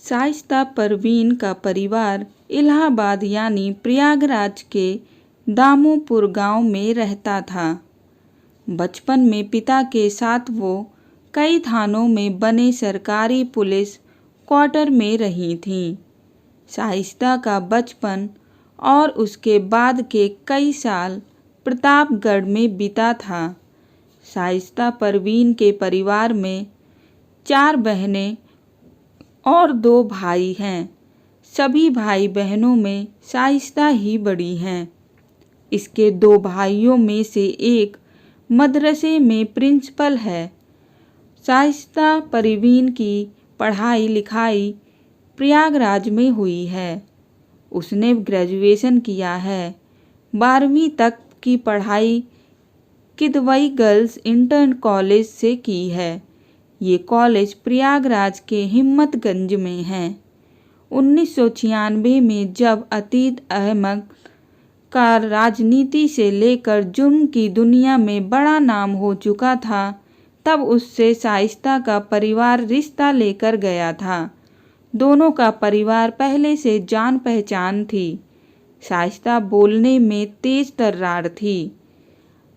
शाइस्ता परवीन का परिवार इलाहाबाद यानी प्रयागराज के दामोपुर गांव में रहता था। बचपन में पिता के साथ वो कई थानों में बने सरकारी पुलिस क्वार्टर में रही थीं। शाइस्ता का बचपन और उसके बाद के कई साल प्रतापगढ़ में बीता था। शाइस्ता परवीन के परिवार में 4 बहनें और 2 भाई हैं। सभी भाई बहनों में शाइस्ता ही बड़ी हैं। इसके 2 भाइयों में से एक मदरसे में प्रिंसिपल है। शाइस्ता परवीन की पढ़ाई लिखाई प्रयागराज में हुई है। उसने ग्रेजुएशन किया है। 12वीं तक की पढ़ाई किदवई गर्ल्स इंटर कॉलेज से की है। ये कॉलेज प्रयागराज के हिम्मतगंज में है। 1996 में जब अतीक अहमद का राजनीति से लेकर जुर्म की दुनिया में बड़ा नाम हो चुका था, तब उससे शाइस्ता का परिवार रिश्ता लेकर गया था। दोनों का परिवार पहले से जान पहचान थी। शाइस्ता बोलने में तेज तर्रार थी।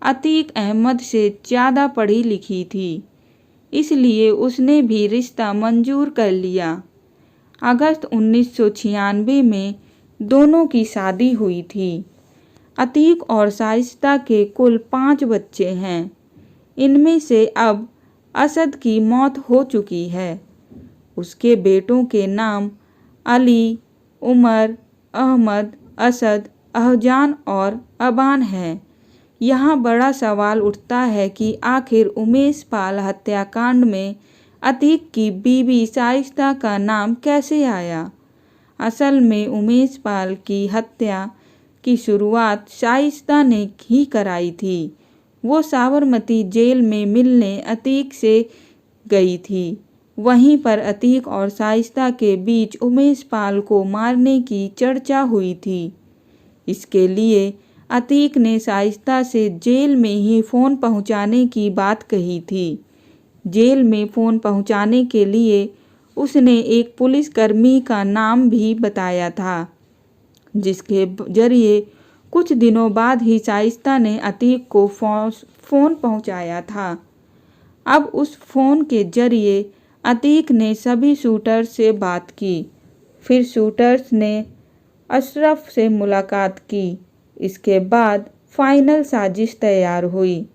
अतीक अहमद से ज़्यादा पढ़ी लिखी थी, इसलिए उसने भी रिश्ता मंजूर कर लिया। अगस्त 1996 में दोनों की शादी हुई थी। अतीक और शाइस्ता के कुल 5 बच्चे हैं। इनमें से अब असद की मौत हो चुकी है। उसके बेटों के नाम अली, उमर, अहमद, असद, अहजान और अबान हैं। यहाँ बड़ा सवाल उठता है कि आखिर उमेश पाल हत्याकांड में अतीक की बीवी शाइस्ता का नाम कैसे आया। असल में उमेश पाल की हत्या की शुरुआत शाइस्ता ने ही कराई थी। वो साबरमती जेल में मिलने अतीक से गई थी। वहीं पर अतीक और शाइस्ता के बीच उमेश पाल को मारने की चर्चा हुई थी। इसके लिए अतीक ने शाइस्ता से जेल में ही फ़ोन पहुंचाने की बात कही थी। जेल में फ़ोन पहुंचाने के लिए उसने एक पुलिसकर्मी का नाम भी बताया था, जिसके जरिए कुछ दिनों बाद ही शाइस्ता ने अतीक को फ़ोन पहुंचाया था। अब उस फ़ोन के जरिए अतीक ने सभी शूटर्स से बात की। फिर शूटर्स ने अशरफ से मुलाकात की। इसके बाद फाइनल साजिश तैयार हुई।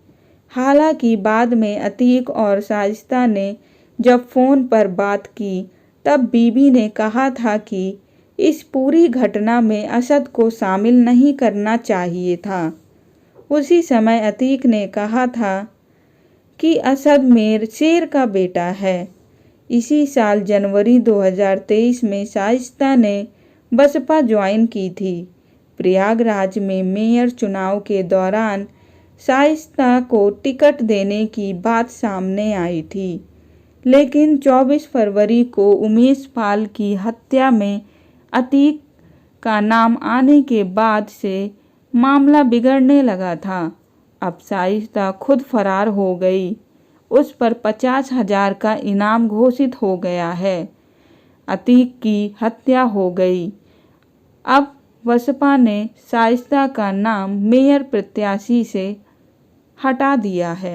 हालांकि बाद में अतीक और शाइस्ता ने जब फ़ोन पर बात की, तब बीबी ने कहा था कि इस पूरी घटना में असद को शामिल नहीं करना चाहिए था। उसी समय अतीक ने कहा था कि असद मेरे शेर का बेटा है। इसी साल जनवरी 2023 में शाइस्ता ने बसपा ज्वाइन की थी। प्रयागराज में मेयर चुनाव के दौरान शाइस्ता को टिकट देने की बात सामने आई थी, लेकिन 24 फरवरी को उमेश पाल की हत्या में अतीक का नाम आने के बाद से मामला बिगड़ने लगा था। अब शाइस्ता खुद फरार हो गई। उस पर 50,000 का इनाम घोषित हो गया है। अतीक की हत्या हो गई। अब बसपा ने शाइस्ता का नाम मेयर प्रत्याशी से हटा दिया है।